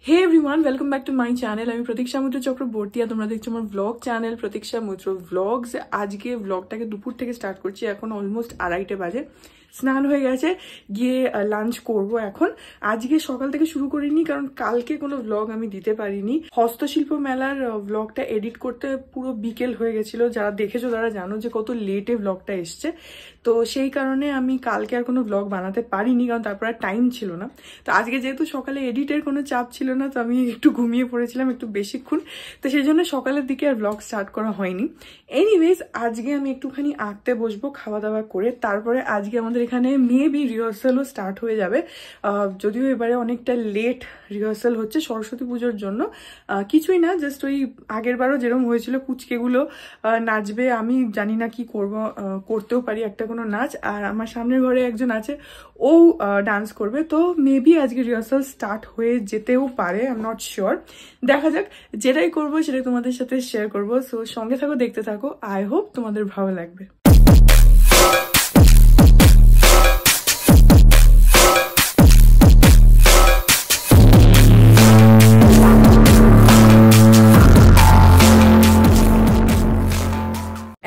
Hey everyone, welcome back to my channel. আমি প্রতীক্ষা মৈত্র চক্রবর্তী আর তোমরা দেখছো আমার ব্লগ চ্যানেল প্রতীক্ষা মৈত্র ব্লগস। আজকে ব্লগটাকে দুপুর থেকে স্টার্ট করছি, এখন অলমোস্ট 2:30 বাজে। স্নান হয়ে গেছে, গিয়ে লাঞ্চ করব এখন। আজকে সকাল থেকে শুরু করিনি কারণ কালকে কোনো ব্লগ আমি দিতে পারিনি। হস্তশিল্প মেলার ব্লগটা এডিট করতে পুরো বিকেল হয়ে গেছিল। যারা দেখেছো তারা জানো যে কত লেটে ব্লগটা এসছে, তো সেই কারণে আমি কালকে আর কোনো ব্লগ বানাতে পারিনি, কারণ তারপর আর টাইম ছিল না। তো আজকে যেহেতু সকালে এডিটের কোনো চাপ ছিল না, তো আমি একটু ঘুমিয়ে পড়েছিলাম একটু বেশিক্ষণ, তো সেই জন্য সকালের দিকে আর ব্লগ স্টার্ট করা হয়নি। এনিওয়েজ, আজকে আমি একটুখানি আঁকতে বসবো খাওয়া দাওয়া করে। তারপরে আজকে আমাদের এখানে মেবি রিহার্সালও স্টার্ট হয়ে যাবে, যদিও এবারে অনেকটা লেট রিহার্সাল হচ্ছে সরস্বতী পুজোর জন্য। কিছুই না, জাস্ট ওই আগের বারও যেরকম হয়েছিল পুচকেগুলো নাচবে। আমি জানি না কি করব, করতেও পারি একটা কোনো নাচ। আর আমার সামনের ঘরে একজন আছে, ও ডান্স করবে। তো মেবি আজকে রিহার্সাল স্টার্ট হয়ে যেতেও পারে, আই এম নট শিওর। দেখা যাক, যেটাই করবো সেটাই তোমাদের সাথে শেয়ার করবো। সো সঙ্গে থাকো, দেখতে থাকো। আই হোপ তোমাদের ভালো লাগবে।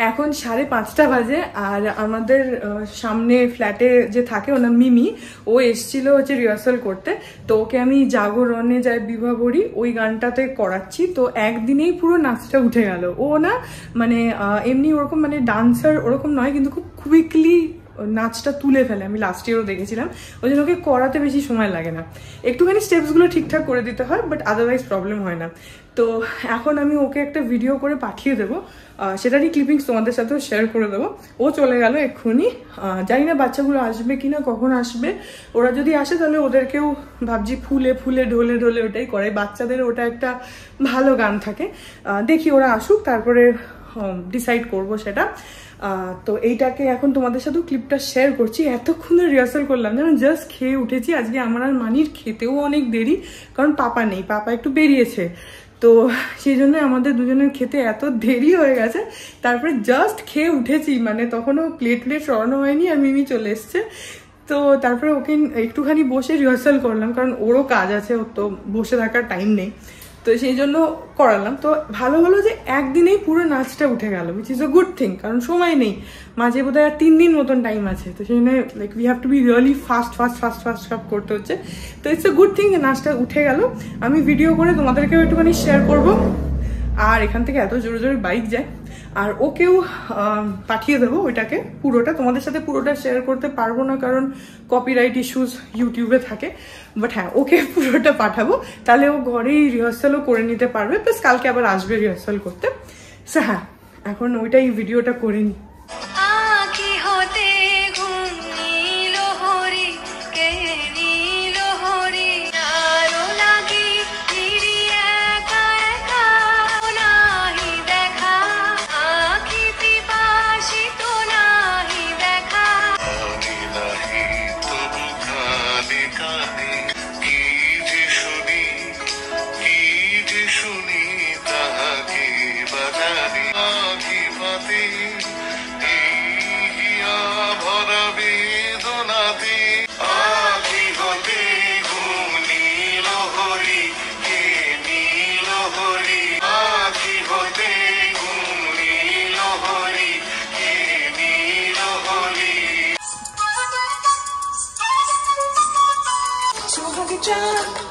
এখন 5:30 বাজে, আর আমাদের সামনে ফ্ল্যাটে যে থাকে ওনার মিমি, ও এসছিল হচ্ছে রিহার্সাল করতে। তো ওকে আমি জাগরণে যায় বিভাবরী ওই গানটাতে করাচ্ছি। তো একদিনেই পুরো নাচটা উঠে গেল। ও না মানে এমনি ওরকম মানে ডান্সার ওরকম নয়, কিন্তু খুব কুইকলি নাচটা তুলে ফেলে। আমি লাস্ট ইয়ারও দেখেছিলাম, ওই জন্য ওকে করাতে বেশি সময় লাগে না। একটুখানি স্টেপসগুলো ঠিকঠাক করে দিতে হয়, বাট আদারওয়াইজ প্রবলেম হয় না। তো এখন আমি ওকে একটা ভিডিও করে পাঠিয়ে দেবো, সেটারই ক্লিপিংস তোমাদের সাথেও শেয়ার করে দেবো। ও চলে গেল এক্ষুনি। জানি না বাচ্চাগুলো আসবে কিনা, কখন আসবে। ওরা যদি আসে তাহলে ওদেরকেও ভাবছি ফুলে ফুলে ঢোলে ঢোলে ওটাই করে। বাচ্চাদের ওটা একটা ভালো গান থাকে। দেখি ওরা আসুক, তারপরে ডিসাইড করব সেটা। তো এইটাকে এখন তোমাদের সাথেও ক্লিপটা শেয়ার করছি। এতক্ষণে রিহার্সাল করলাম, যেন জাস্ট খেয়ে উঠেছি। আজকে আমার আর মানির খেতেও অনেক দেরি, কারণ পাপা নেই, পাপা একটু বেরিয়েছে। তো সেই জন্য আমাদের দুজনের খেতে এত দেরি হয়ে গেছে। তারপরে জাস্ট খেয়ে উঠেছি, মানে তখনও প্লেট সরানো হয়নি আর মিমি চলে এসছে। তো তারপরে ওকে একটুখানি বসে রিহার্সাল করলাম, কারণ ওরও কাজ আছে, ওর তো বসে থাকার টাইম নেই। তো সেই জন্য করালাম। তো ভালো হলো যে একদিনেই পুরো নাচটা উঠে গেল, which is a good thing, কারণ সময় নেই। মাঝে বোধহয় আর 3 দিন মতন টাইম আছে। তো সেই জন্য like we have to be really fast সব করতে হচ্ছে। তো ইটস এ গুড থিং যে নাচটা উঠে গেল। আমি ভিডিও করে তোমাদেরকেও একটুখানি শেয়ার করবো। আর এখান থেকে এত জোরে জোরে বাইক যায়, আর ওকেও পাঠিয়ে দেবো ওইটাকে পুরোটা। তোমাদের সাথে পুরোটা শেয়ার করতে পারবো না, কারণ কপিরাইট ইস্যুস ইউটিউবে থাকে। বাট হ্যাঁ, ওকে পুরোটা পাঠাবো, তাহলে ও ঘরেই রিহার্সালও করে নিতে পারবে, প্লাস কালকে আবার আসবে রিহার্সাল করতে। সো হ্যাঁ, এখন ওইটাই ভিডিওটা করে নিই।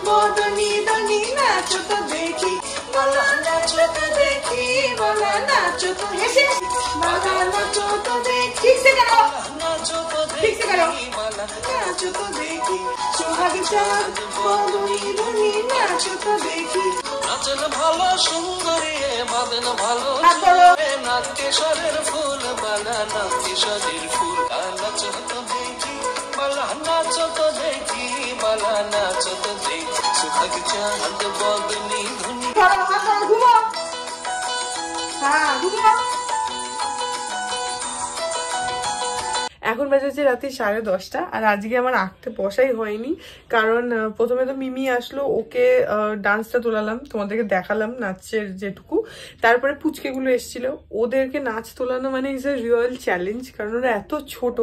বদনি দনি নাচো তো দেখি, বলা নাচো তো দেখি, বলা নাচো তো হেসে, বলা নাচো তো দেখি, ঠিক সে করো, নাচো তো দেখি, বলা নাচো তো দেখি, সোহাগ চাঁদ বদনি দনি নাচো তো দেখি। নাচন ভালো সুন্দরী, বাদন ভালো নাচ কেশরের ফুল, বলা নাচ কেশরের ফুল, নাচো তো দেখি, বলা নাচো তো দেখি, বলা নাচো তো দেখি, সোহাগ চাঁদ বদনি ধনি। এখন বাজে রাতে 10:30, আর আজকে আমার আঁকতে বসাই হয়নি, কারণ প্রথমে তো মিমি আসলো, ওকে ডান্সটা তোলালাম, তোমাদেরকে দেখালাম নাচের যেটুকু। তারপরে পুচকেগুলো এসেছিল, ওদেরকে নাচ তোলানো মানে ইজ এ রিয়েল চ্যালেঞ্জ, কারণ ওরা এত ছোট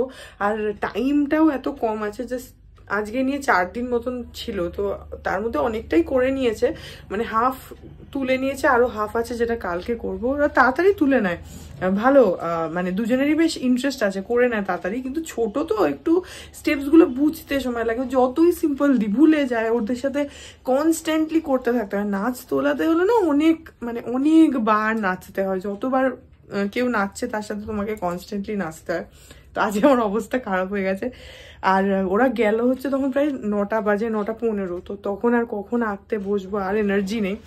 আর টাইমটাও এত কম আছে। জাস্ট আজকে নিয়ে 4 দিন মতন ছিল, তো তার মধ্যে অনেকটাই করে নিয়েছে, মানে হাফ তুলে নিয়েছে, আরো হাফ আছে যেটা কালকে করবো। ওরা তাড়াতাড়ি তুলে নেয়, ভালো, মানে দুজনেরই বেশ ইন্টারেস্ট আছে, করে নেয় তাড়াতাড়ি। কিন্তু ছোট তো একটু স্টেপস গুলো বুঝতে সময় লাগে, যতই সিম্পল দি ভুলে যায়, ওদের সাথে কনস্ট্যান্টলি করতে থাকতে হয়। নাচ তোলাতে হলে না অনেকবার নাচতে হয়, যতবার কেউ নাচছে তার সাথে তোমাকে কনস্ট্যান্টলি নাচতে হয়। তো আজ আমার অবস্থা খারাপ হয়ে গেছে। আর ওরা গেল হচ্ছে তখন প্রায় 9টা বাজে, 9:15, তো তখন আর কখন আঁকতে বসবো, আর এনার্জি নেই।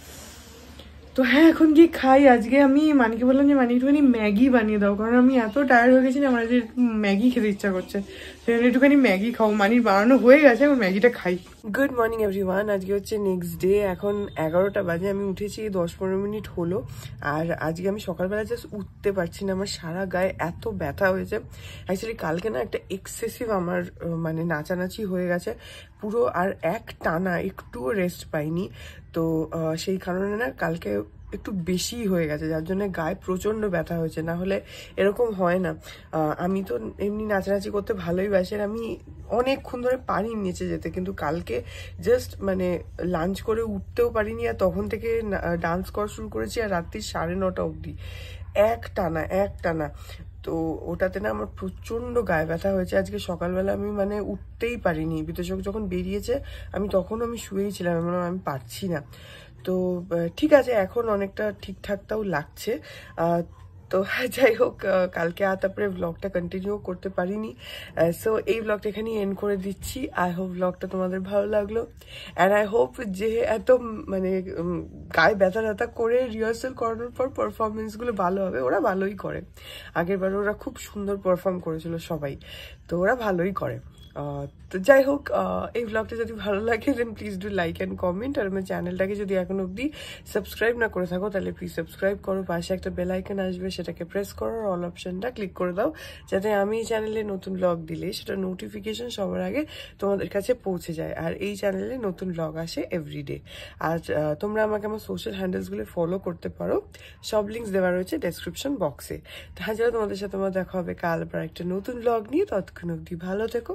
তো হ্যাঁ, এখন গিয়ে খাই। আজকে আমি মানিকে বললাম যে মানি একটুখানি ম্যাগি বানিয়ে দাও, কারণ আমি এত টায়ার্ড হয়ে গেছি না, আমার আজকে ম্যাগি খেতে ইচ্ছা করছে। সেখানে একটুখানি ম্যাগি খাও, মানির বানানো হয়ে গেছে, এখন ম্যাগিটা খাই। গুড মর্নিং এভরিওয়ান, আজকে হচ্ছে নেক্সট ডে। এখন 11টা বাজে, আমি উঠেছি 10-15 মিনিট হলো। আর আজকে আমি সকালবেলা জাস্ট উঠতে পারছি না, আমার সারা গায়ে এত ব্যথা হয়েছে। অ্যাকচুয়ালি কালকে না একটা এক্সেসিভ আমার মানে নাচানাচি হয়ে গেছে পুরো, আর এক টানা একটুও রেস্ট পাইনি। তো সেই কারণে না কালকে একটু বেশি হয়ে গেছে, যার জন্য গায়ে প্রচন্ড ব্যথা হয়েছে। না হলে এরকম হয় না। আমি তো এমনি নাচানাচি করতে ভালোই বাসি, আর আমি অনেকক্ষণ ধরে পারি নিচে যেতে, কিন্তু কালকে জাস্ট মানে লাঞ্চ করে উঠতেও পারিনি, আর তখন থেকে ডান্স করা শুরু করেছি, আর রাত্রি 9:30 অবধি এক টানা। তো ওটাতে না আমার প্রচন্ড গায়ে ব্যথা হয়েছে। আজকে সকালবেলা আমি মানে উঠতেই পারিনি, বিতোষক যখন বেরিয়েছে আমি শুয়েই ছিলাম, আমি পারছি না। তো ঠিক আছে, এখন অনেকটা ঠিকঠাকটাও লাগছে। তো যাই হোক, কালকে আর তারপরে ব্লগটা কন্টিনিউ করতে পারিনি। সো এই ব্লগটা এখানে এন্ড করে দিচ্ছি। আই হোপ ব্লগটা তোমাদের ভালো লাগলো, অ্যান্ড আই হোপ যে এত মানে গায়ে ব্যথা করে রিহার্সাল করানোর পর পারফরমেন্সগুলো ভালো হবে। ওরা ভালোই করে, আগের বার ওরা খুব সুন্দর পারফর্ম করেছিল সবাই, তো ওরা ভালোই করে। তো যাই হোক, এই ব্লগটা যদি ভালো লাগে then please do like and comment. আর আমার চ্যানেলটাকে যদি এখন অবধি সাবস্ক্রাইব না করে থাকো তাহলে প্লিজ সাবস্ক্রাইব করো, পাশে একটা বেল আইকন আসবে, সেটাকে প্রেস করো, অল অপশনটা ক্লিক করে দাও, যাতে আমি এই চ্যানেলে নতুন ব্লগ দিলে সেটা নোটিফিকেশন সবার আগে তোমাদের কাছে পৌঁছে যায়। আর এই চ্যানেলে নতুন ব্লগ আসে এভরিডে। আর তোমরা আমাকে আমার সোশ্যাল হ্যান্ডেলসগুলো ফলো করতে পারো, সব লিঙ্কস দেওয়া রয়েছে ডেসক্রিপশন বক্সে। তাছাড়া তোমাদের সাথে আমার দেখা হবে কাল আবার একটা নতুন ব্লগ নিয়ে। ততক্ষণ অবধি ভালো থেকো।